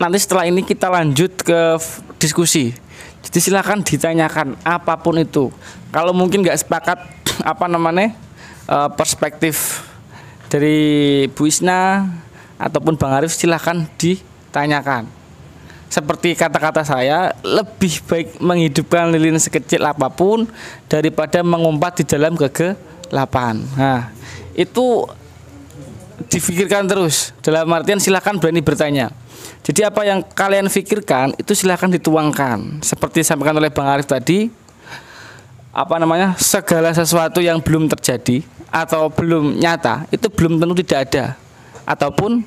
nanti setelah ini kita lanjut ke diskusi. Jadi silakan ditanyakan apapun itu. Kalau mungkin nggak sepakat perspektif dari Bu Isna ataupun Bang Arif, silahkan ditanyakan. Seperti kata-kata saya, lebih baik menghidupkan lilin sekecil apapun daripada mengumpat di dalam kegelapan. Nah, itu difikirkan terus. Dalam artian silahkan berani bertanya. Jadi apa yang kalian pikirkan itu silahkan dituangkan. Seperti disampaikan oleh Bang Arif tadi, segala sesuatu yang belum terjadi atau belum nyata itu belum tentu tidak ada, ataupun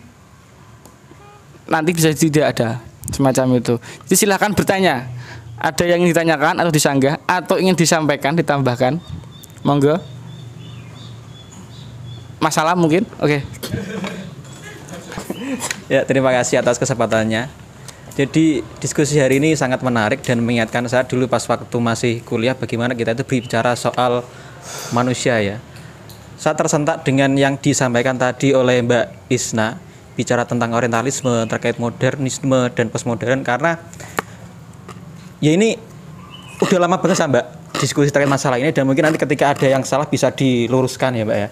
nanti bisa tidak ada, semacam itu. Jadi silahkan bertanya. Ada yang ingin ditanyakan atau disanggah atau ingin disampaikan, ditambahkan, monggo. Masalah mungkin? Oke. Ya, terima kasih atas kesempatannya. Jadi diskusi hari ini sangat menarik dan mengingatkan saya dulu pas waktu masih kuliah bagaimana kita itu berbicara soal manusia ya. Saya tersentak dengan yang disampaikan tadi oleh Mbak Isna, bicara tentang orientalisme terkait modernisme dan postmodern, karena ya ini udah lama banget Mbak diskusi terkait masalah ini, dan mungkin nanti ketika ada yang salah bisa diluruskan ya Mbak ya.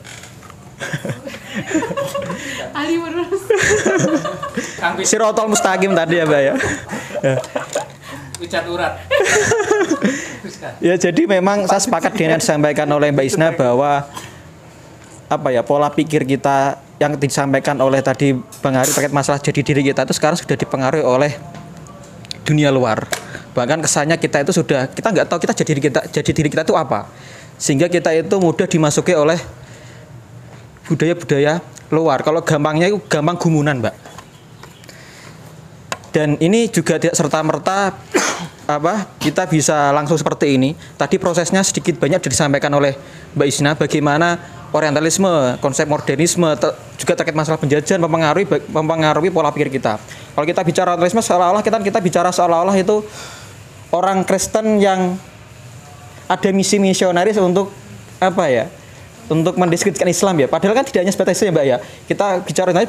Ali merus. Sirotol mustaqim tadi ya Mbak ya. Ucat urat. Ya, jadi memang saya sepakat dengan yang disampaikan oleh Mbak Isna bahwa pola pikir kita yang disampaikan oleh tadi Bang Ari terkait masalah jadi diri kita itu sekarang sudah dipengaruhi oleh dunia luar. Bahkan kesannya kita itu kita nggak tahu kita jadi diri kita itu apa, sehingga kita itu mudah dimasuki oleh budaya-budaya luar. Kalau gampangnya itu gampang gumunan Mbak. Dan ini juga tidak serta-merta kita bisa langsung seperti ini. Tadi prosesnya sedikit banyak disampaikan oleh Mbak Isna bagaimana orientalisme, konsep modernisme juga terkait masalah penjajahan mempengaruhi pola pikir kita. Kalau kita bicara orientalisme seolah-olah kita bicara seolah-olah itu orang Kristen yang ada misi misionaris untuk untuk mendeskripsikan Islam ya. Padahal kan tidak hanya sebatas itu ya Mbak ya. Kita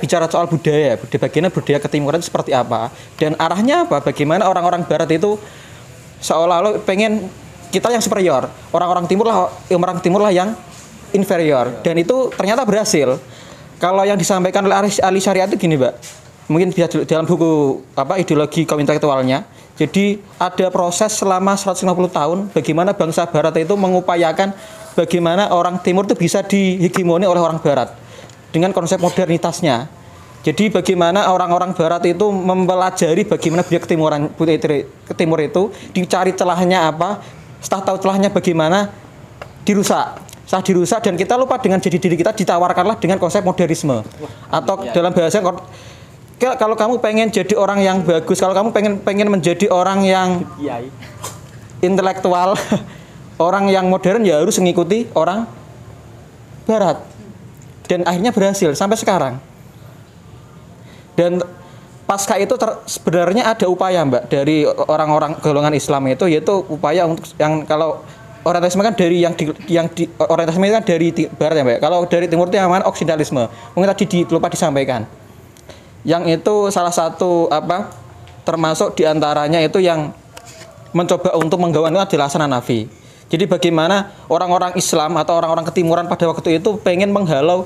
bicara soal budaya, bagaimana budaya ketimuran itu seperti apa, dan arahnya apa, bagaimana orang-orang barat itu seolah-olah pengen kita yang superior, orang timur lah yang inferior, dan itu ternyata berhasil. Kalau yang disampaikan oleh Ali Syariat itu gini Mbak, mungkin bisa dalam buku ideologi kaum intelektualnya. Jadi ada proses selama 150 tahun bagaimana bangsa barat itu mengupayakan bagaimana orang timur itu bisa dihegemoni oleh orang barat dengan konsep modernitasnya. Jadi bagaimana orang-orang barat itu mempelajari bagaimana budaya timur itu, dicari celahnya setelah tahu celahnya bagaimana dirusak. Setelah dirusak dan kita lupa dengan jadi diri kita, ditawarkanlah dengan konsep modernisme. Atau dalam bahasa kalau kamu pengen jadi orang yang bagus, kalau kamu pengen menjadi orang yang intelektual, orang yang modern, ya harus mengikuti orang barat. Dan akhirnya berhasil sampai sekarang. Dan pasca itu sebenarnya ada upaya Mbak dari orang-orang golongan Islam itu, yaitu upaya untuk yang kalau orientalisme kan orientalisme itu kan dari barat ya Mbak. Kalau dari timur itu namanya oksidalisme. Mungkin tadi lupa disampaikan. Yang itu salah satu termasuk diantaranya itu yang mencoba untuk menggawan itu adalah Hasan Hanafi. Jadi bagaimana orang-orang Islam atau orang-orang ketimuran pada waktu itu pengen menghalau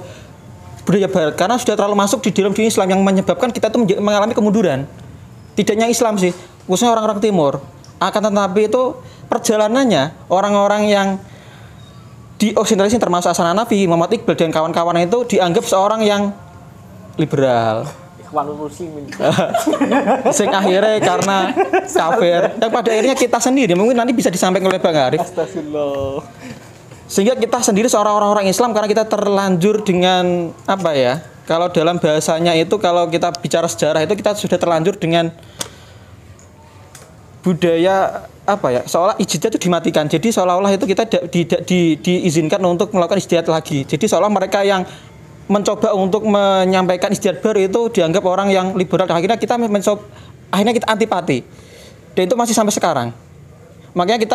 budaya barat karena sudah terlalu masuk di dalam dunia Islam, yang menyebabkan kita itu mengalami kemunduran. Tidak hanya Islam sih, khususnya orang-orang timur. Akan tetapi itu perjalanannya orang-orang yang di Oksentalis termasuk Hasan Hanafi, Muhammad Iqbal dan kawan-kawan itu dianggap seorang yang liberal. Sing akhirnya karena kafir, yang pada akhirnya kita sendiri mungkin nanti bisa disampaikan oleh Bang Arif. Astagfirullah. Sehingga kita sendiri seorang orang Islam karena kita terlanjur dengan kalau dalam bahasanya itu, kalau kita bicara sejarah itu kita sudah terlanjur dengan budaya seolah ijtihad itu dimatikan. Jadi seolah-olah itu kita tidak diizinkan untuk melakukan ijtihad lagi. Jadi seolah mereka yang mencoba untuk menyampaikan ijtihad baru itu dianggap orang yang liberal, dan akhirnya kita antipati. Dan itu masih sampai sekarang. Makanya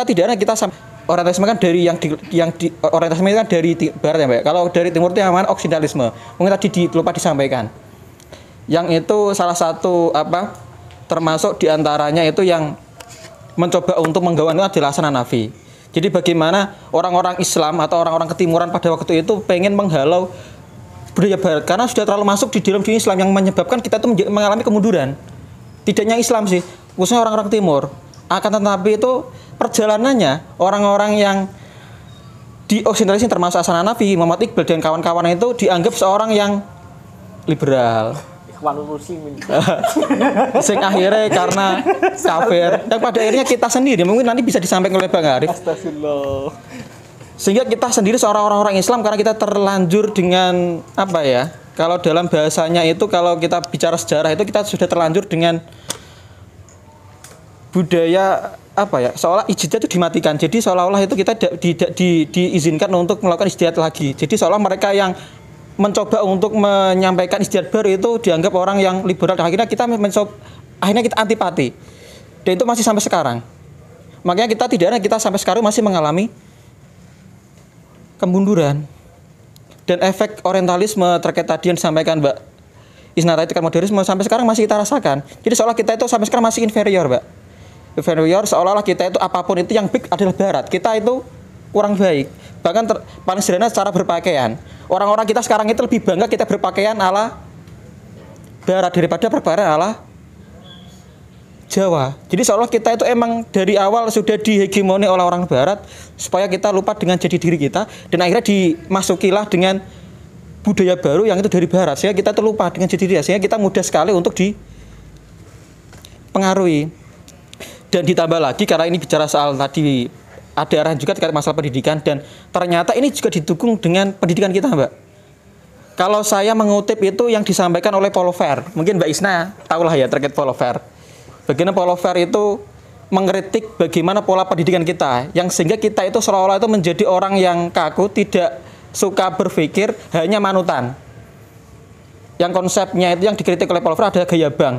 orientalisme kan dari orientalisme kan dari barat ya Mbak. Kalau dari timur itu yang namanya oksidalisme. Mungkin tadi lupa disampaikan. Yang itu salah satu termasuk diantaranya itu yang mencoba untuk menggawan itu adalah Hasan Hanafi. Jadi bagaimana orang-orang Islam atau orang-orang ketimuran pada waktu itu pengen menghalau budaya barat karena sudah terlalu masuk di dalam dunia Islam yang menyebabkan kita itu mengalami kemunduran. Tidak hanya Islam sih, khususnya orang-orang timur. Akan tetapi itu perjalanannya orang-orang yang di Oksidentalis termasuk Hasan Hanafi, Muhammad Iqbal dan kawan-kawan itu dianggap seorang yang liberal. Sing akhirnya karena kafir dan pada akhirnya kita sendiri mungkin nanti bisa disampaikan oleh Bang Arif. Astagfirullah. Sehingga kita sendiri seorang orang Islam karena kita terlanjur dengan apa ya? Kalau dalam bahasanya itu kalau kita bicara sejarah itu kita sudah terlanjur dengan budaya apa ya? Seolah ijtihad itu dimatikan. Jadi seolah-olah itu kita diizinkan untuk melakukan ijtihad lagi. Jadi seolah mereka yang mencoba untuk menyampaikan ijtihad baru itu dianggap orang yang liberal. Akhirnya kita antipati. Dan itu masih sampai sekarang. Makanya kita sampai sekarang masih mengalami kemunduran. Dan efek orientalisme terkait tadi yang disampaikan Mbak Isna tadi terkait modernisme sampai sekarang masih kita rasakan. Jadi seolah kita itu sampai sekarang masih inferior, Mbak. Inferior seolah-olah kita itu apapun itu yang baik adalah barat. Kita itu kurang baik. Bahkan paling sederhana secara berpakaian. Orang-orang kita sekarang itu lebih bangga kita berpakaian ala barat daripada berpakaian ala Jawa. Jadi seolah kita itu emang dari awal sudah dihegemoni oleh orang barat supaya kita lupa dengan jati diri kita dan akhirnya dimasukilah dengan budaya baru yang itu dari barat sehingga kita terlupa dengan jati diri sehingga kita mudah sekali untuk dipengaruhi. Dan ditambah lagi karena ini bicara soal tadi ada arahan juga terkait masalah pendidikan dan ternyata ini juga didukung dengan pendidikan kita, Mbak. Kalau saya mengutip itu yang disampaikan oleh Paulo Freire, mungkin Mbak Isna tahulah ya terkait Paulo Freire. Bagaimana Paulo Freire itu mengkritik bagaimana pola pendidikan kita yang sehingga kita itu seolah-olah itu menjadi orang yang kaku, tidak suka berpikir, hanya manutan. Yang konsepnya itu yang dikritik oleh Paulo Freire adalah gaya bank.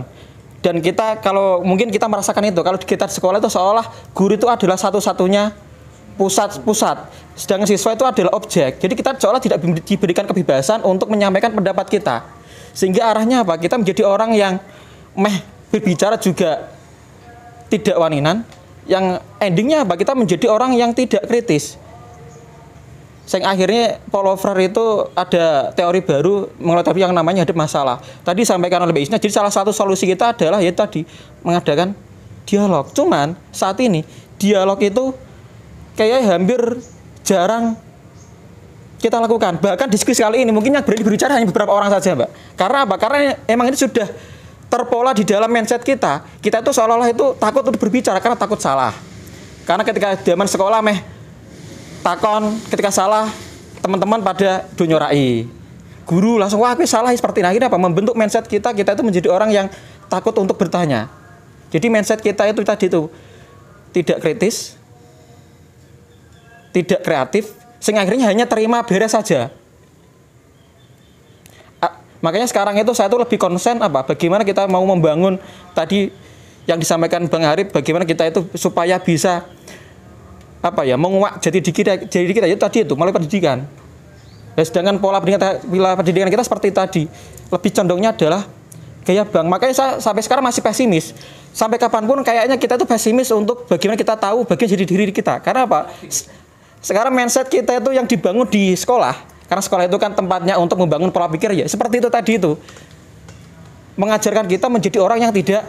Dan kita kalau mungkin kita merasakan itu kalau kita di sekolah itu seolah guru itu adalah satu-satunya pusat, sedangkan siswa itu adalah objek. Jadi kita seolah tidak diberikan kebebasan untuk menyampaikan pendapat kita. Sehingga arahnya apa? Kita menjadi orang yang berbicara juga tidak waninan. Yang endingnya apa? Kita menjadi orang yang tidak kritis. Sehingga akhirnya Paulo Freire itu ada teori baru mengenai yang namanya hadap masalah. Tadi disampaikan oleh Mbak Isna. Jadi salah satu solusi kita adalah ya tadi mengadakan dialog. Cuman saat ini dialog itu kayak hampir jarang kita lakukan. Bahkan diskusi kali ini mungkin yang berani berbicara hanya beberapa orang saja, Mbak. Karena apa? Karena emang ini sudah terpola di dalam mindset kita. Kita itu seolah-olah itu takut untuk berbicara karena takut salah. Karena ketika zaman sekolah takon ketika salah teman-teman pada dunyorai. Guru langsung wah salah seperti ini. Akhirnya apa? Membentuk mindset kita itu menjadi orang yang takut untuk bertanya. Jadi mindset kita itu tadi itu tidak kritis, tidak kreatif, sehingga akhirnya hanya terima beres saja. Makanya sekarang itu saya tuh lebih konsen bagaimana kita mau membangun tadi yang disampaikan Bang Arif, bagaimana kita itu supaya bisa menguak jati diri kita itu tadi itu melalui pendidikan. Sedangkan pola pendidikan kita seperti tadi lebih condongnya adalah gaya bank. Makanya saya sampai sekarang masih pesimis. Sampai kapanpun kayaknya kita itu pesimis untuk bagaimana kita tahu bagian jati diri kita. Karena apa? Sekarang mindset kita itu yang dibangun di sekolah. Karena sekolah itu kan tempatnya untuk membangun pola pikir ya. Seperti itu tadi itu. Mengajarkan kita menjadi orang yang tidak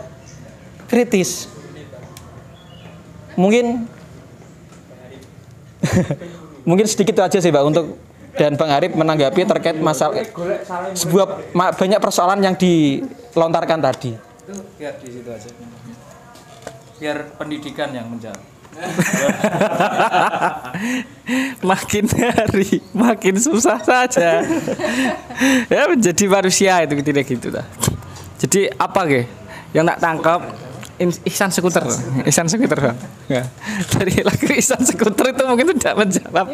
kritis. Mungkin sedikit aja sih, Pak, untuk dan Bang Arif menanggapi terkait masalah banyak persoalan yang dilontarkan tadi. Itu biar di situ aja. Biar pendidikan yang menjawab. Makin hari makin susah saja. Ya menjadi manusia itu tidak gitu dah. Jadi apa yang tak tangkap Ihsan Skuter Bang. Ya. Dari lagu Ihsan Skuter itu mungkin tidak menjawab.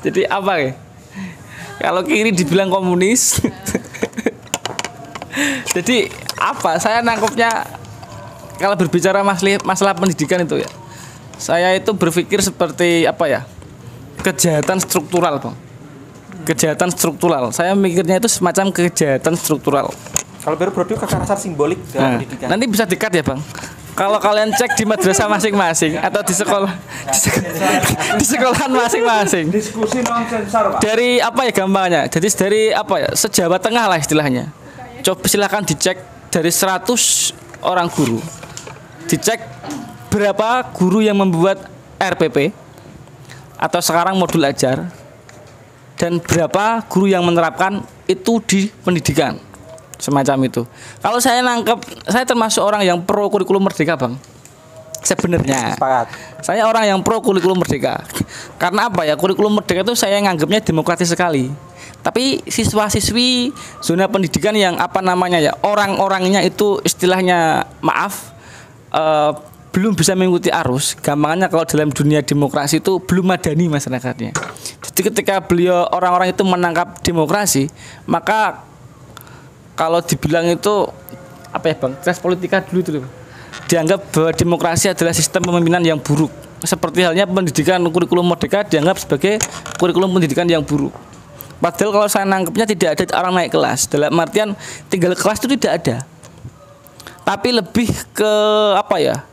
Jadi apa kalau kiri dibilang komunis. Jadi apa? Saya nangkepnya kalau berbicara masalah pendidikan itu ya. Saya itu berpikir seperti kejahatan struktural, Bang. Kejahatan struktural. Saya mikirnya itu semacam kejahatan struktural. Kalau baru produk kekerasan simbolik dalam Nah, pendidikan. nanti bisa dikat ya bang. Kalau kalian cek di madrasah masing-masing atau di sekolah di sekolahan masing-masing. Diskusi non sensor, Pak. Dari apa ya gampangnya? Jadi dari apa ya? Se-Jawa Tengah lah istilahnya. Coba silakan dicek dari 100 orang guru. Dicek berapa guru yang membuat RPP atau sekarang modul ajar dan berapa guru yang menerapkan itu di pendidikan. Semacam itu. Kalau saya nangkep, saya termasuk orang yang pro kurikulum merdeka, Bang. Sebenarnya. Sepakat. Saya orang yang pro kurikulum merdeka. Karena apa ya? Kurikulum merdeka itu saya nganggapnya demokratis sekali. Tapi siswa-siswi zona pendidikan yang apa namanya ya, orang-orangnya itu istilahnya maaf belum bisa mengikuti arus. Gampangannya kalau dalam dunia demokrasi itu belum madani masyarakatnya. Jadi ketika beliau orang-orang itu menangkap demokrasi, maka kalau dibilang itu apa ya bang, tes politika dulu itu dianggap bahwa demokrasi adalah sistem pemimpinan yang buruk. Seperti halnya pendidikan kurikulum merdeka dianggap sebagai kurikulum pendidikan yang buruk. Padahal kalau saya nangkepnya tidak ada orang naik kelas. Dalam artian tinggal kelas itu tidak ada. Tapi lebih ke apa ya?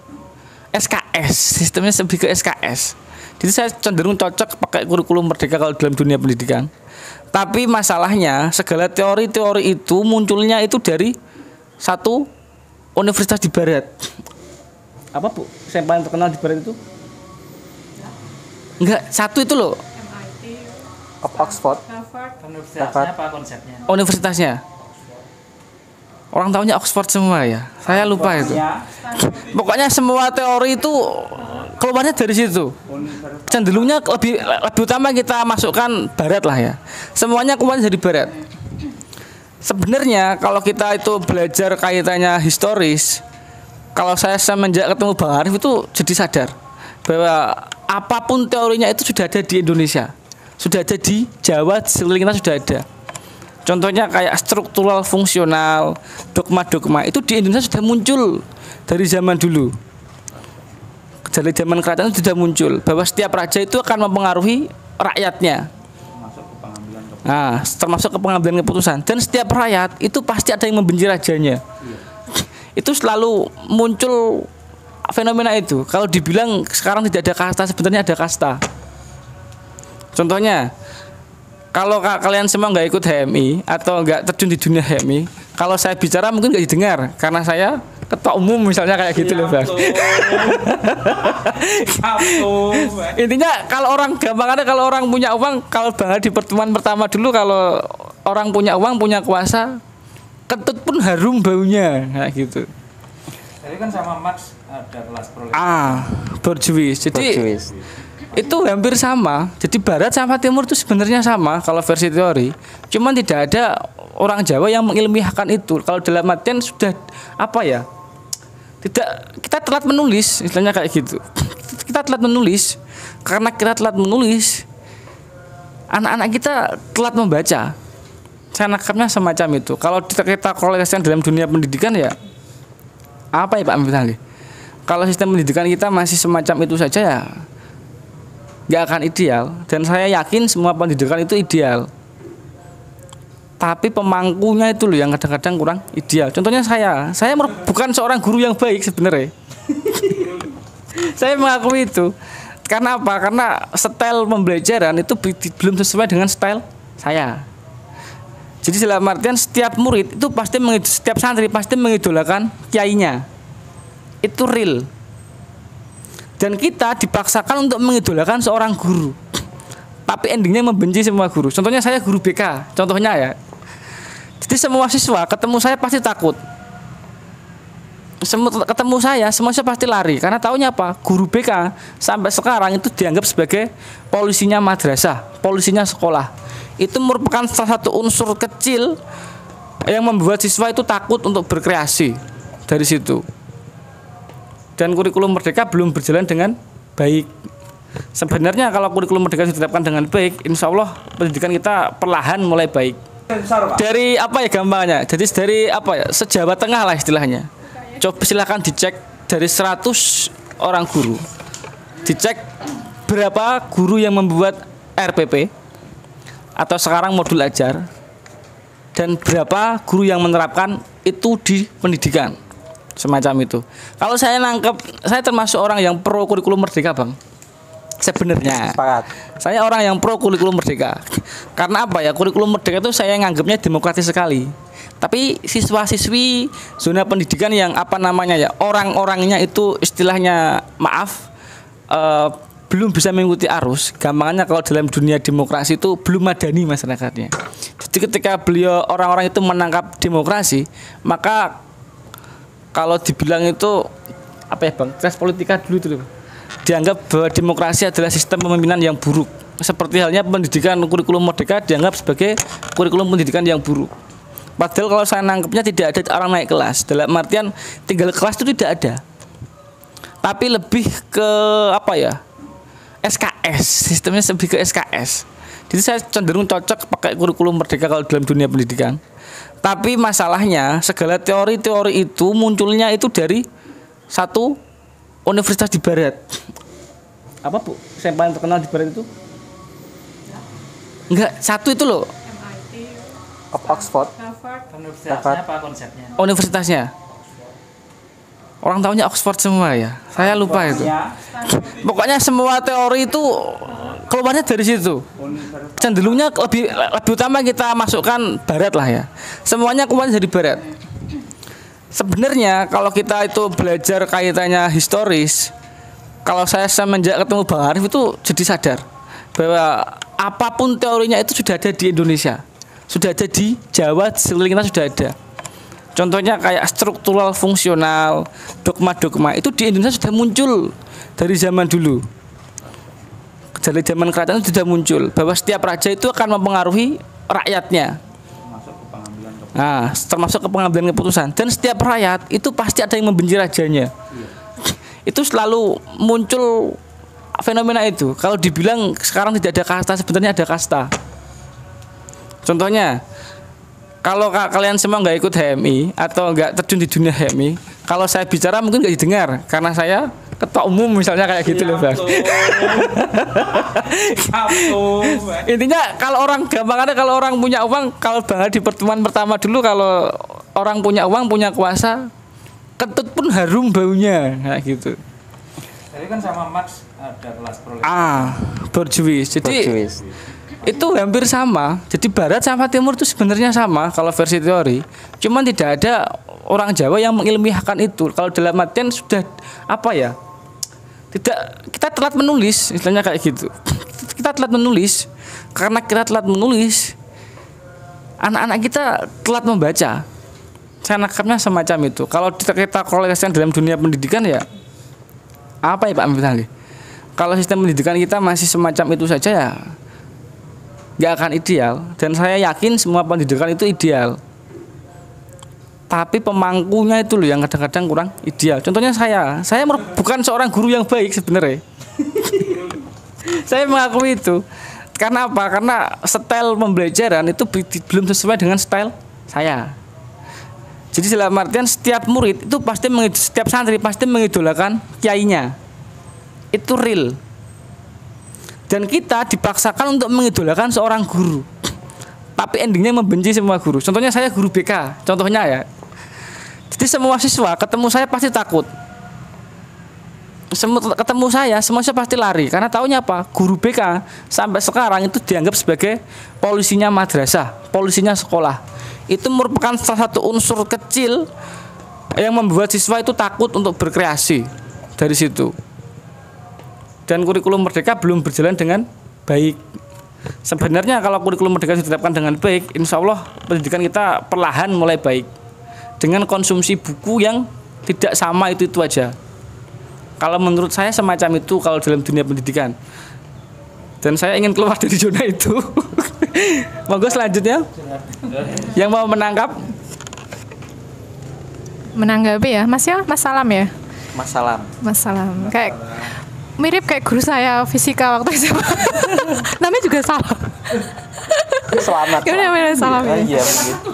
SKS, sistemnya lebih ke SKS. Jadi saya cenderung cocok pakai kurikulum merdeka kalau dalam dunia pendidikan. Tapi masalahnya segala teori-teori itu munculnya itu dari satu universitas di barat. Apa Bu? Yang paling terkenal di barat itu? Enggak, satu itu loh. Oxford. Universitasnya apa konsepnya? Universitasnya. Orang tahunya Oxford semua ya. Saya lupa itu. Pokoknya semua teori itu keluarnya dari situ. Cenderungnya lebih utama kita masukkan barat lah ya. Semuanya keluarnya dari barat. Sebenarnya kalau kita itu belajar kaitannya historis, kalau saya semenjak ketemu Bang Arif itu jadi sadar bahwa apapun teorinya itu sudah ada di Indonesia. Sudah ada di Jawa, di sekeliling kita sudah ada. Contohnya kayak struktural fungsional, dogma-dogma itu di Indonesia sudah muncul dari zaman dulu. Dari zaman kerajaan itu sudah muncul bahwa setiap raja itu akan mempengaruhi rakyatnya. Nah, termasuk ke pengambilan keputusan. Dan setiap rakyat itu pasti ada yang membenci rajanya. Itu selalu muncul fenomena itu. Kalau dibilang sekarang tidak ada kasta, sebenarnya ada kasta. Contohnya, kalau kalian semua nggak ikut HMI atau nggak terjun di dunia HMI, kalau saya bicara mungkin nggak didengar karena saya ketua umum misalnya kayak gitu loh bang. Intinya kalau orang gampangannya kalau orang punya uang, kalau bang di pertemuan pertama dulu kalau orang punya uang punya kuasa, kentut pun harum baunya kayak gitu. Jadi kan sama Marx ada kelas proletariat. Borjuis. Jadi itu hampir sama. Jadi barat sama timur itu sebenarnya sama kalau versi teori. Cuman tidak ada orang Jawa yang mengilmiahkan itu. Kalau dalam artian sudah apa ya? Tidak, kita telat menulis, istilahnya kayak gitu. Kita telat menulis. Karena kita telat menulis, anak-anak kita telat membaca. Saya nangkapnya semacam itu. Kalau kita korelasikan dalam dunia pendidikan ya apa ya Pak Miftali? Kalau sistem pendidikan kita masih semacam itu saja ya nggak akan ideal. Dan saya yakin semua pendidikan itu ideal. Tapi pemangkunya itu loh yang kadang-kadang kurang ideal. Contohnya saya bukan seorang guru yang baik sebenarnya. Saya mengakui itu. Karena apa? Karena style pembelajaran itu belum sesuai dengan style saya. Jadi dalam artian setiap murid itu pasti setiap santri pasti mengidolakan kiainya. Itu real. Dan kita dipaksakan untuk mengidolakan seorang guru. Tapi endingnya membenci semua guru. Contohnya saya guru BK, contohnya ya. Jadi semua siswa ketemu saya pasti takut. Ketemu saya, semua siswa pasti lari. Karena taunya apa? Guru BK sampai sekarang itu dianggap sebagai polisinya madrasah, polisinya sekolah. Itu merupakan salah satu unsur kecil yang membuat siswa itu takut untuk berkreasi dari situ. Dan kurikulum merdeka belum berjalan dengan baik. Sebenarnya kalau kurikulum merdeka diterapkan dengan baik, insya Allah pendidikan kita perlahan mulai baik. Dari apa ya gampangnya? Jadi dari apa ya? Se-Jawa Tengah lah istilahnya. Coba silakan dicek dari 100 orang guru. Dicek berapa guru yang membuat RPP atau sekarang modul ajar dan berapa guru yang menerapkan itu di pendidikan. Semacam itu. Kalau saya nangkep, saya termasuk orang yang pro kurikulum merdeka, Bang. Sebenarnya. Sepakat. Saya orang yang pro kurikulum merdeka. Karena apa ya? Kurikulum merdeka itu saya nganggapnya demokratis sekali. Tapi siswa-siswi zona pendidikan yang apa namanya ya, orang-orangnya itu istilahnya maaf belum bisa mengikuti arus. Gampangnya kalau dalam dunia demokrasi itu belum madani masyarakatnya. Jadi ketika beliau orang-orang itu menangkap demokrasi, maka kalau dibilang itu apa ya Bang, tes politika dulu itu dianggap bahwa demokrasi adalah sistem pemimpinan yang buruk. Seperti halnya pendidikan kurikulum merdeka dianggap sebagai kurikulum pendidikan yang buruk. Padahal kalau saya nangkepnya tidak ada orang naik kelas. Dalam artian tinggal kelas itu tidak ada. Tapi lebih ke apa ya? SKS, sistemnya lebih ke SKS. Jadi saya cenderung cocok pakai kurikulum merdeka kalau dalam dunia pendidikan. Tapi masalahnya segala teori-teori itu munculnya itu dari satu universitas di barat. Apa Bu? Yang paling terkenal di barat itu? Enggak, satu itu loh. Oxford. Universitasnya apa konsepnya? Universitasnya. Orang tahunya Oxford semua ya. Saya lupa itu. Pokoknya semua teori itu keluarnya dari situ. Cenderungnya lebih utama kita masukkan barat lah ya. Semuanya keluarnya dari barat. Sebenarnya kalau kita itu belajar kaitannya historis, kalau saya semenjak ketemu Bang Arif itu jadi sadar bahwa apapun teorinya itu sudah ada di Indonesia. Sudah ada di Jawa, di sekeliling kita sudah ada. Contohnya kayak struktural fungsional, dogma-dogma itu di Indonesia sudah muncul dari zaman dulu. Dari zaman kerajaan itu sudah muncul bahwa setiap raja itu akan mempengaruhi rakyatnya. Nah, termasuk ke pengambilan keputusan. Dan setiap rakyat itu pasti ada yang membenci rajanya. Itu selalu muncul fenomena itu. Kalau dibilang sekarang tidak ada kasta, sebenarnya ada kasta. Contohnya, kalau kalian semua nggak ikut HMI atau nggak terjun di dunia HMI, kalau saya bicara mungkin nggak didengar karena saya ketua umum misalnya kayak gitu loh Bang. Intinya kalau orang gampangannya kalau orang punya uang, kalau Bang di pertemuan pertama dulu kalau orang punya uang punya kuasa, kentut pun harum baunya kayak gitu. Jadi kan sama Marx ada kelas proletariat. Borjuis. Jadi itu hampir sama. Jadi barat sama timur itu sebenarnya sama kalau versi teori. Cuman tidak ada orang Jawa yang mengilmiahkan itu. Kalau dalam artian sudah apa ya? Tidak, kita telat menulis, istilahnya kayak gitu. Kita telat menulis. Karena kita telat menulis, anak-anak kita telat membaca. Saya nangkapnya semacam itu. Kalau kita korelasikan dalam dunia pendidikan ya apa ya Pak Miftali? Kalau sistem pendidikan kita masih semacam itu saja ya nggak akan ideal. Dan saya yakin semua pendidikan itu ideal. Tapi pemangkunya itu loh yang kadang-kadang kurang ideal. Contohnya saya bukan seorang guru yang baik sebenarnya. Saya mengakui itu. Karena apa? Karena style pembelajaran itu belum sesuai dengan style saya. Jadi dalam artian setiap murid itu pasti setiap santri pasti mengidolakan kiainya. Itu real. Dan kita dipaksakan untuk mengidolakan seorang guru. Tapi endingnya membenci semua guru. Contohnya saya guru BK, contohnya ya. Jadi semua siswa ketemu saya pasti takut. Ketemu saya, semua siswa pasti lari. Karena taunya apa? Guru BK sampai sekarang itu dianggap sebagai polisinya madrasah, polisinya sekolah. Itu merupakan salah satu unsur kecil yang membuat siswa itu takut untuk berkreasi dari situ. Dan kurikulum merdeka belum berjalan dengan baik. Sebenarnya kalau kurikulum merdeka diterapkan dengan baik, insya Allah pendidikan kita perlahan mulai baik. Dengan konsumsi buku yang tidak sama itu aja. Kalau menurut saya semacam itu kalau dalam dunia pendidikan. Dan saya ingin keluar dari zona itu. Monggo selanjutnya. Yang mau menanggapi ya, Mas ya, Mas Salam ya. Mas Salam. Kayak mirip kayak guru saya fisika waktu SMA. Namanya juga Salam. Selamat. Gimana namanya Salam ya? Iya begitu.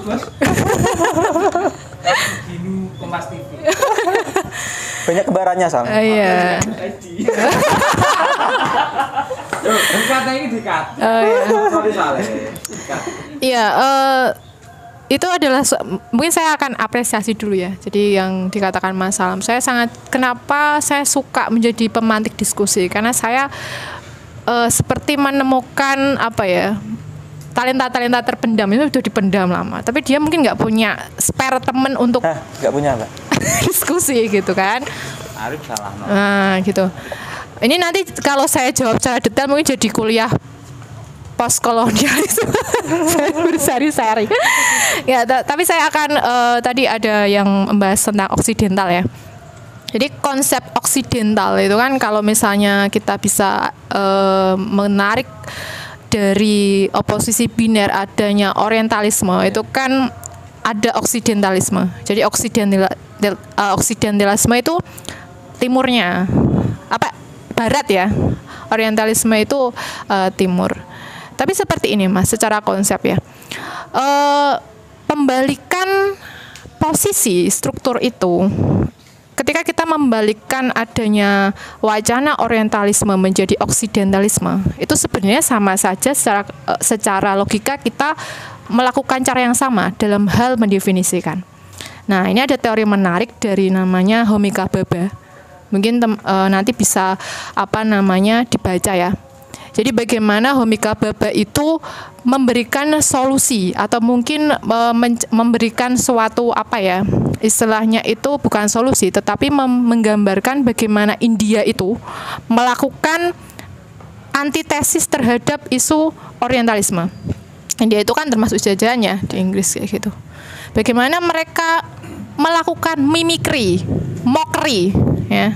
Dinu Kompas TV. Banyak kebarannya Sam. Iya. Kata ini dikat. Iya. Iya, itu adalah mungkin saya akan apresiasi dulu ya. Jadi yang dikatakan Mas Salam, kenapa saya suka menjadi pemantik diskusi, karena saya seperti menemukan apa ya, talenta-talenta terpendam itu sudah dipendam lama, tapi dia mungkin nggak punya spare temen untuk nggak punya apa? diskusi gitu kan. Arif salah. Nah gitu. Ini nanti kalau saya jawab secara detail mungkin jadi kuliah postkolonialisme. Saya bersari-sari. Ya, tapi saya akan tadi ada yang membahas tentang Oksidental ya. Jadi konsep Oksidental itu kan kalau misalnya kita bisa menarik dari oposisi biner adanya Orientalisme, itu kan ada Oksidentalisme. Jadi Oksidentalisme itu timurnya, apa barat ya. Orientalisme itu timur. Tapi seperti ini Mas, secara konsep ya, pembalikan posisi struktur itu, ketika kita membalikkan adanya wacana Orientalisme menjadi Oksidentalisme, itu sebenarnya sama saja secara logika kita melakukan cara yang sama dalam hal mendefinisikan. Nah, ini ada teori menarik dari namanya Homika Baba. Mungkin nanti bisa dibaca ya. Jadi bagaimana Homika Baba itu memberikan solusi atau mungkin memberikan suatu istilahnya itu bukan solusi, tetapi menggambarkan bagaimana India itu melakukan antitesis terhadap isu Orientalisme. India itu kan termasuk jajahannya di Inggris kayak gitu. Bagaimana mereka melakukan mimikri, mockery ya.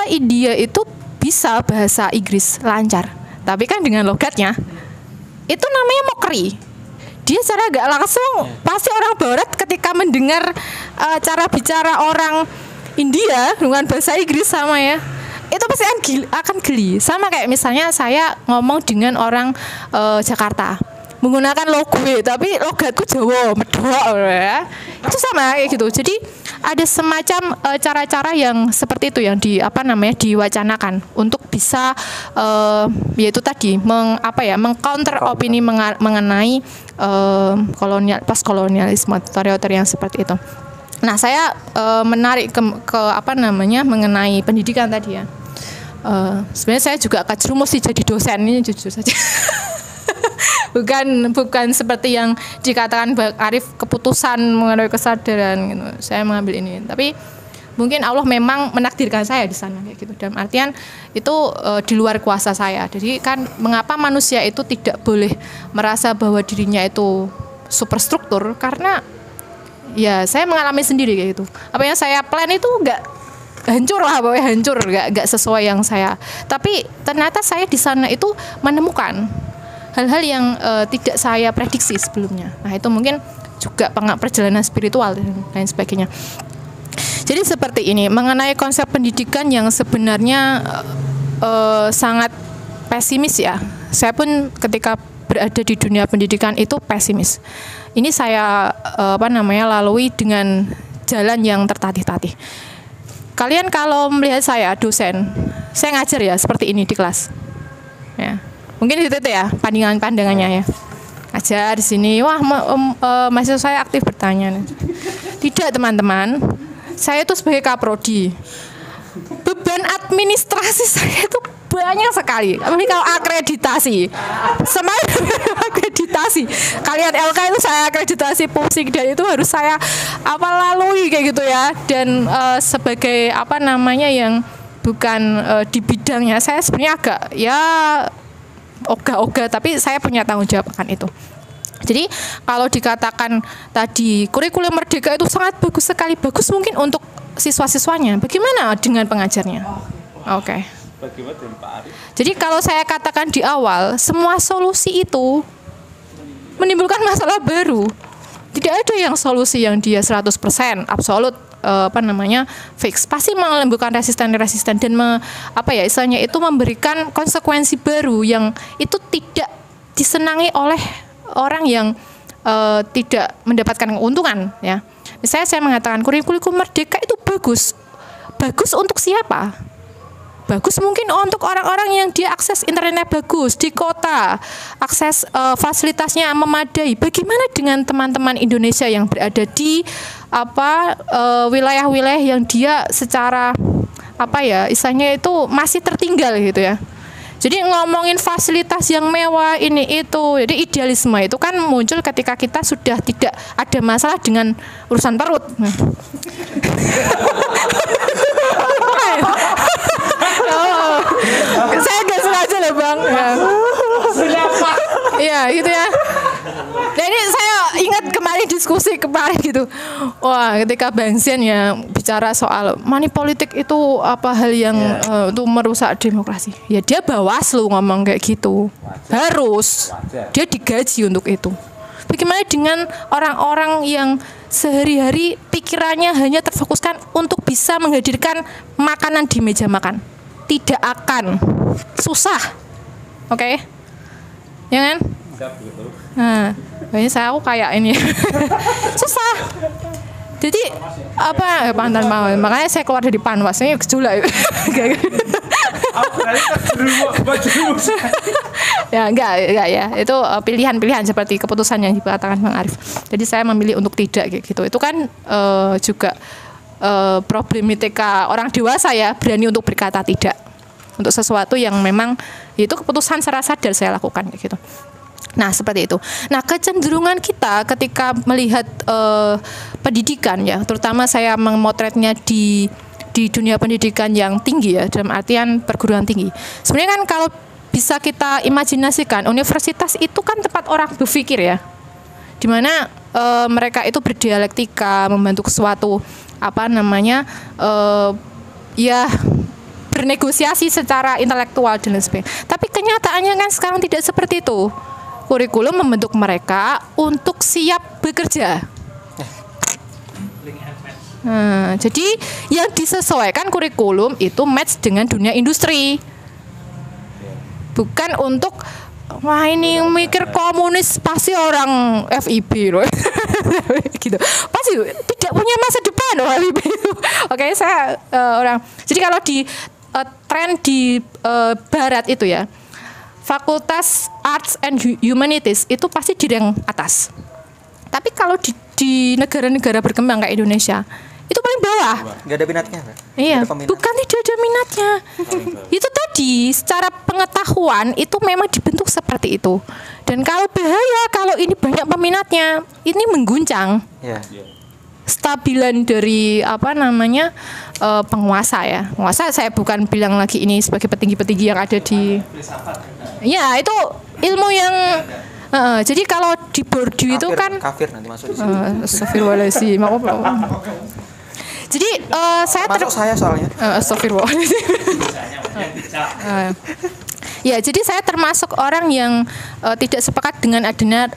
India itu bisa bahasa Inggris lancar, tapi kan dengan logatnya itu namanya mockery. Dia secara gak langsung pasti orang Barat ketika mendengar cara bicara orang India dengan bahasa Inggris sama ya, itu pasti akan geli. Sama kayak misalnya saya ngomong dengan orang Jakarta menggunakan logue, tapi logatku Jawa medok ya. Itu sama kayak gitu. Jadi ada semacam cara-cara yang seperti itu yang diwacanakan untuk bisa yaitu tadi mengcounter opini mengenai postkolonialisme, teori-teori yang seperti itu. Nah, saya menarik ke mengenai pendidikan tadi ya. Sebenarnya saya juga akan jerumus jadi dosen, ini jujur saja. bukan seperti yang dikatakan Bang Arif keputusan mengenai kesadaran gitu. Saya mengambil ini, tapi mungkin Allah memang menakdirkan saya di sana kayak gitu. Dalam artian itu di luar kuasa saya. Jadi kan mengapa manusia itu tidak boleh merasa bahwa dirinya itu superstruktur, karena ya saya mengalami sendiri kayak gitu. Apa yang saya plan itu enggak hancur, enggak sesuai yang saya. Tapi ternyata saya di sana itu menemukan hal-hal yang tidak saya prediksi sebelumnya. Nah, itu mungkin juga perjalanan spiritual dan lain sebagainya. Jadi seperti ini mengenai konsep pendidikan yang sebenarnya sangat pesimis ya. Saya pun ketika berada di dunia pendidikan itu pesimis. Ini saya lalui dengan jalan yang tertatih-tatih. Kalian kalau melihat saya dosen, saya ngajar ya seperti ini di kelas. Ya. Mungkin itu ya pandangannya ya. Ajar di sini, mahasiswa saya aktif bertanya. Tidak teman-teman, saya itu sebagai kaprodi, beban administrasi saya itu banyak sekali. Apalagi kalau akreditasi, akreditasi. Kalian LK itu saya akreditasi pusing, dan itu harus saya lalui kayak gitu ya. Dan sebagai yang bukan di bidangnya, saya sebenarnya agak ogah-ogah, tapi saya punya tanggung jawab akan itu. Jadi kalau dikatakan tadi kurikulum merdeka itu sangat bagus sekali, bagus mungkin untuk siswa-siswanya. Bagaimana dengan pengajarnya? Oke. Bagaimana dengan Pak Arif? Jadi kalau saya katakan di awal, semua solusi itu menimbulkan masalah baru. Tidak ada yang solusi yang dia 100% absolut fix, pasti menimbulkan resisten dan istilahnya itu memberikan konsekuensi baru yang itu tidak disenangi oleh orang yang tidak mendapatkan keuntungan ya. Misalnya saya mengatakan kurikulum merdeka itu bagus untuk siapa? bagus mungkin untuk orang-orang yang dia akses internetnya bagus di kota, akses fasilitasnya memadai. Bagaimana dengan teman-teman Indonesia yang berada di wilayah-wilayah yang dia secara istilahnya itu masih tertinggal gitu ya. Jadi ngomongin fasilitas yang mewah ini itu, jadi idealisme itu kan muncul ketika kita sudah tidak ada masalah dengan urusan perut. Saya nggak sengaja loh Bang. Iya gitu ya. Nah ini saya ingat kemarin diskusi kemarin gitu. Wah ketika Bang Zian ya bicara soal money politik itu apa hal yang itu merusak demokrasi. Ya dia Bawaslu ngomong kayak gitu. Harus. Dia digaji untuk itu. Bagaimana dengan orang-orang yang sehari-hari pikirannya hanya terfokuskan untuk bisa menghadirkan makanan di meja makan? Tidak akan. Susah. Oke? Ya kan? Nah, aku kayak ini. Susah. Jadi pantan mau. Makanya saya keluar dari Panwas ini gejolak. Ya enggak ya. Itu pilihan-pilihan seperti keputusan yang dikatakan Bang Arif. Jadi saya memilih untuk tidak kayak gitu. Itu kan juga problematika orang dewasa ya, berani untuk berkata tidak untuk sesuatu yang memang itu keputusan secara sadar saya lakukan kayak gitu. Nah seperti itu. Nah kecenderungan kita ketika melihat pendidikan ya, terutama saya memotretnya di dunia pendidikan yang tinggi ya, dalam artian perguruan tinggi. Sebenarnya kan kalau bisa kita imajinasikan, universitas itu kan tempat orang berpikir ya, dimana mereka itu berdialektika, membentuk suatu bernegosiasi secara intelektual dan lain sebagainya. Tapi kenyataannya kan sekarang tidak seperti itu. Kurikulum membentuk mereka untuk siap bekerja. Nah, jadi yang disesuaikan kurikulum itu match dengan dunia industri. Bukan untuk wah ini mikir komunis pasti orang FIB loh. Gitu. Pasti tidak punya masa depan loh FIB itu. Oke, saya orang. Jadi kalau di tren di barat itu ya, Fakultas Arts and Humanities itu pasti di rank atas. Tapi kalau di negara-negara berkembang kayak Indonesia, itu paling bawah. Nggak ada minatnya, Pak? Iya, bukan tidak ada minatnya. Itu tadi, secara pengetahuan itu memang dibentuk seperti itu. Dan kalau bahaya, kalau ini banyak peminatnya, ini mengguncang. Stabilan dari penguasa ya. Penguasa saya bukan bilang lagi ini sebagai petinggi-petinggi yang ada di. Ya itu ilmu yang. Jadi kalau di Bordeaux itu kan. Kafir nanti masuk di sini. Astagfirullahaladzim. Jadi saya saya soalnya. Astagfirullahaladzim. Ya, jadi saya termasuk orang yang tidak sepakat dengan adanya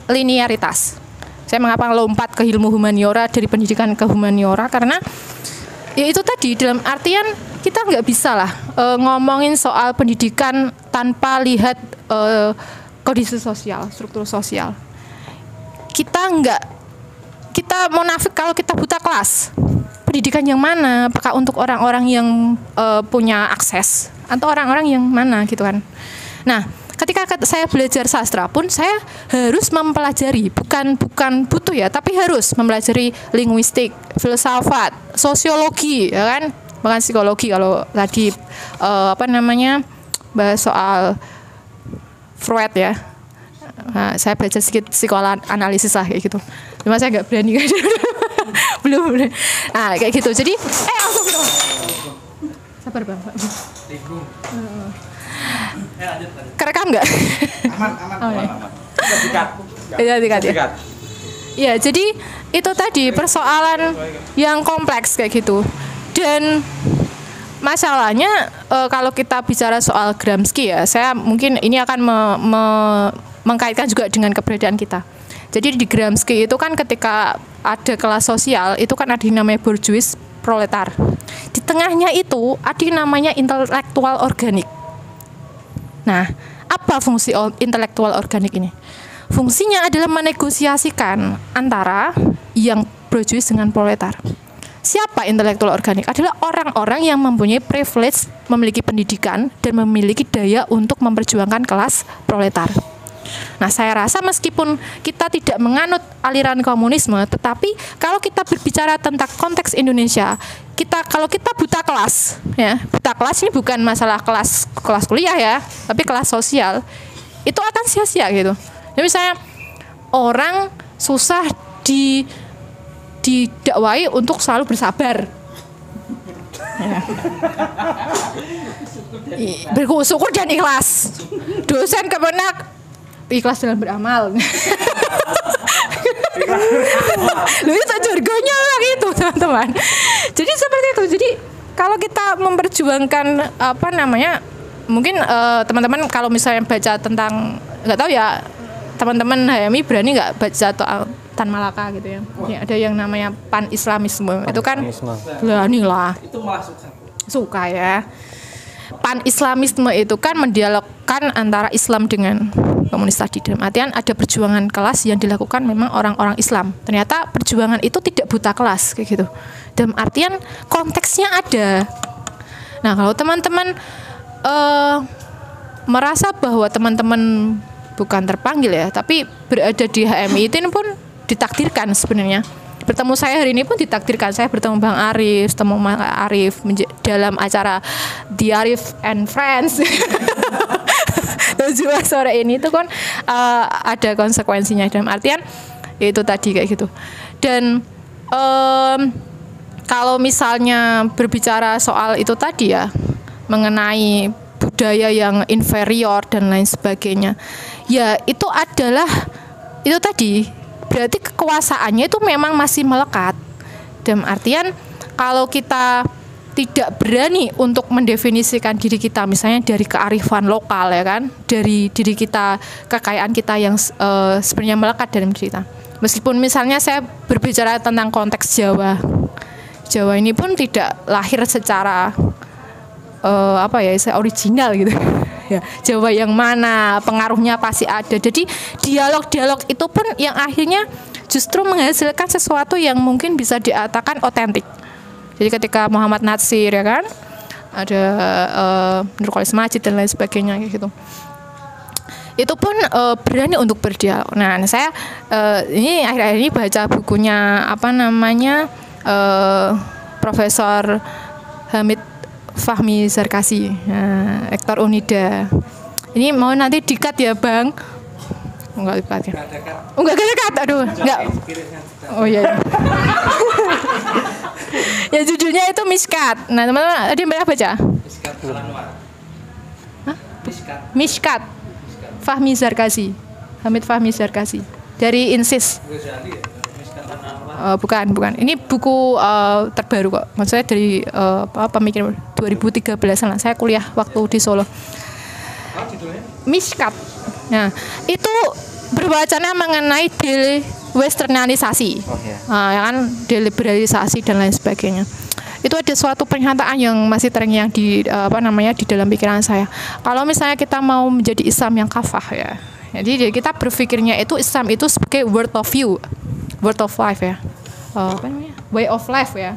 linearitas. Saya mengapa lompat ke ilmu humaniora dari pendidikan ke humaniora karena ya itu tadi dalam artian kita nggak bisa lah ngomongin soal pendidikan tanpa lihat kondisi sosial, struktur sosial. Kita munafik kalau kita buta kelas. Pendidikan yang mana? Apakah untuk orang-orang yang punya akses atau orang-orang yang mana gitu kan? Nah, ketika saya belajar sastra pun saya harus mempelajari, bukan butuh ya, tapi harus mempelajari linguistik, filsafat, sosiologi, ya kan? Bahkan psikologi kalau tadi bahas soal Freud ya. Nah, saya belajar sedikit psikoanalisis lah kayak gitu. Cuma saya nggak berani kan. belum. Nah, kayak gitu. Jadi sabar Bang. Kerekam nggak? Aman. Dikat. Ya, jadi itu tadi persoalan yang kompleks kayak gitu. Dan masalahnya kalau kita bicara soal Gramsci ya, saya mungkin ini akan mengkaitkan juga dengan keberadaan kita. Jadi di Gramsci itu kan ketika ada kelas sosial, itu kan ada yang namanya bourgeois, proletar. Di tengahnya itu ada yang namanya intelektual organik. Nah, apa fungsi intelektual organik ini? Fungsinya adalah menegosiasikan antara yang bourgeois dengan proletar. Siapa intelektual organik? Adalah orang-orang yang mempunyai privilege, memiliki pendidikan, dan memiliki daya untuk memperjuangkan kelas proletar. Nah, saya rasa meskipun kita tidak menganut aliran komunisme, tetapi kalau kita berbicara tentang konteks Indonesia, kalau kita buta kelas, ya, buta kelas ini bukan masalah kelas kuliah ya, tapi kelas sosial, itu akan sia-sia gitu. Jadi misalnya orang susah didakwai untuk selalu bersabar. Ya. Bersyukur dan ikhlas. Dosen kemenak ikhlas dalam beramal. Lu itu jargonnya gitu, teman-teman. Jadi seperti itu. Jadi kalau kita memperjuangkan mungkin teman-teman kalau misalnya baca tentang, nggak tahu ya, teman-teman HMI berani nggak baca Tan Malaka gitu ya. Ya, ada yang namanya pan-islamisme. Itu kan berani lah. Itu malah suka ya. Pan-islamisme itu kan mendialogkan antara Islam dengan komunis tadi. Dalam artian ada perjuangan kelas yang dilakukan memang orang-orang Islam. Ternyata perjuangan itu tidak buta kelas kayak gitu. Dalam artian konteksnya ada. Nah, kalau teman-teman merasa bahwa teman-teman bukan terpanggil ya, tapi berada di HMI itu pun ditakdirkan sebenarnya. Bertemu saya hari ini pun ditakdirkan. Saya bertemu Bang Arif, dalam acara The Arif and Friends. Dan juga sore ini itu kan ada konsekuensinya, dalam artian itu tadi kayak gitu. Dan kalau misalnya berbicara soal itu tadi ya, mengenai budaya yang inferior dan lain sebagainya, ya itu adalah itu tadi, berarti kekuasaannya itu memang masih melekat. Dalam artian kalau kita tidak berani untuk mendefinisikan diri kita misalnya dari kearifan lokal ya kan, dari diri kita, kekayaan kita yang sebenarnya melekat dalam diri kita. Meskipun misalnya saya berbicara tentang konteks Jawa ini pun tidak lahir secara original gitu. Ya, Jawa yang mana, pengaruhnya pasti ada. Jadi dialog-dialog itu pun yang akhirnya justru menghasilkan sesuatu yang mungkin bisa dikatakan otentik. Jadi ketika Muhammad Natsir ya kan, ada Nurcholish Madjid dan lain sebagainya kayak gitu. Itu pun berani untuk berdialog. Nah, saya ini akhir-akhir ini baca bukunya Profesor Hamid Fahmi Zarkasi, Ektor Unida. Ini mau nanti dikat ya Bang? Enggak dikat ya? Enggak dikat, aduh, enggak. Oh iya. Ya judulnya itu Miskat. Nah teman-teman, ada yang pernah baca? Miskat Al-Anwar. Hah? Miskat. Fahmi Zarkasi, Hamid Fahmi Zarkasi. Dari Insis. Bukan. Ini buku terbaru kok. Maksudnya dari pemikiran 2013-an lah. Saya kuliah waktu di Solo. Miskat. Nah, itu berwacana mengenai dewesternalisasi. Ya kan, deliberalisasi dan lain sebagainya. Itu ada suatu pernyataan yang masih terngiang di di dalam pikiran saya. Kalau misalnya kita mau menjadi Islam yang kafah ya. Jadi kita berpikirnya itu Islam itu sebagai world of view. Word of life ya, way of life ya,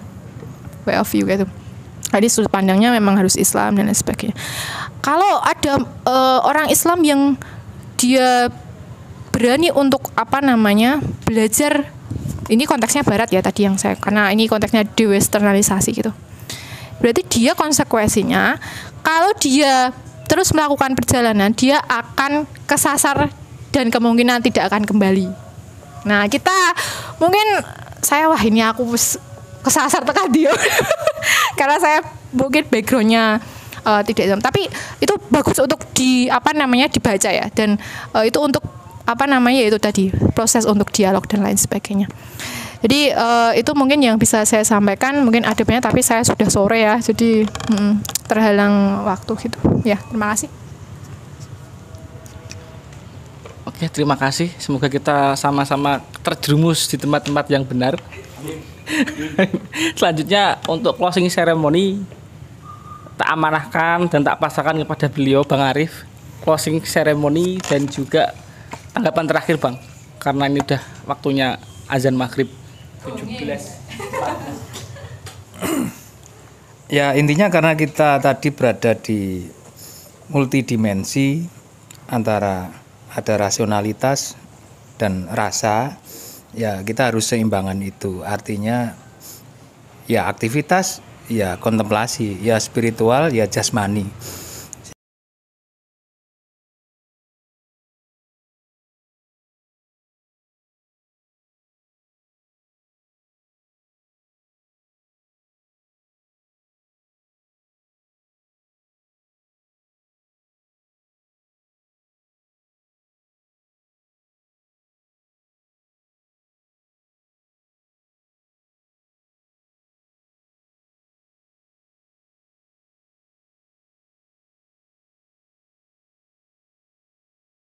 way of view gitu. Jadi sudut pandangnya memang harus Islam dan lain sebagainya. Kalau ada orang Islam yang dia berani untuk belajar, ini konteksnya Barat ya tadi yang saya, karena ini konteksnya dewesternalisasi gitu. Berarti dia konsekuensinya kalau dia terus melakukan perjalanan, dia akan kesasar dan kemungkinan tidak akan kembali. Nah kita mungkin ini aku kesasar tekan dia karena saya mungkin backgroundnya tidak Islam, tapi itu bagus untuk dibaca ya, dan itu untuk itu tadi proses untuk dialog dan lain sebagainya. Jadi itu mungkin yang bisa saya sampaikan, mungkin ada banyak tapi saya sudah sore ya, jadi terhalang waktu gitu ya. Terima kasih. Oke, terima kasih. Semoga kita sama-sama terjerumus di tempat-tempat yang benar. Selanjutnya untuk closing ceremony tak amanahkan dan tak pasrahkan kepada beliau Bang Arif. Closing ceremony dan juga tanggapan terakhir Bang, karena ini udah waktunya azan maghrib 17. Ya intinya karena kita tadi berada di multidimensi antara ada rasionalitas dan rasa, ya kita harus seimbangan itu. Artinya ya aktivitas, ya kontemplasi, ya spiritual, ya jasmani.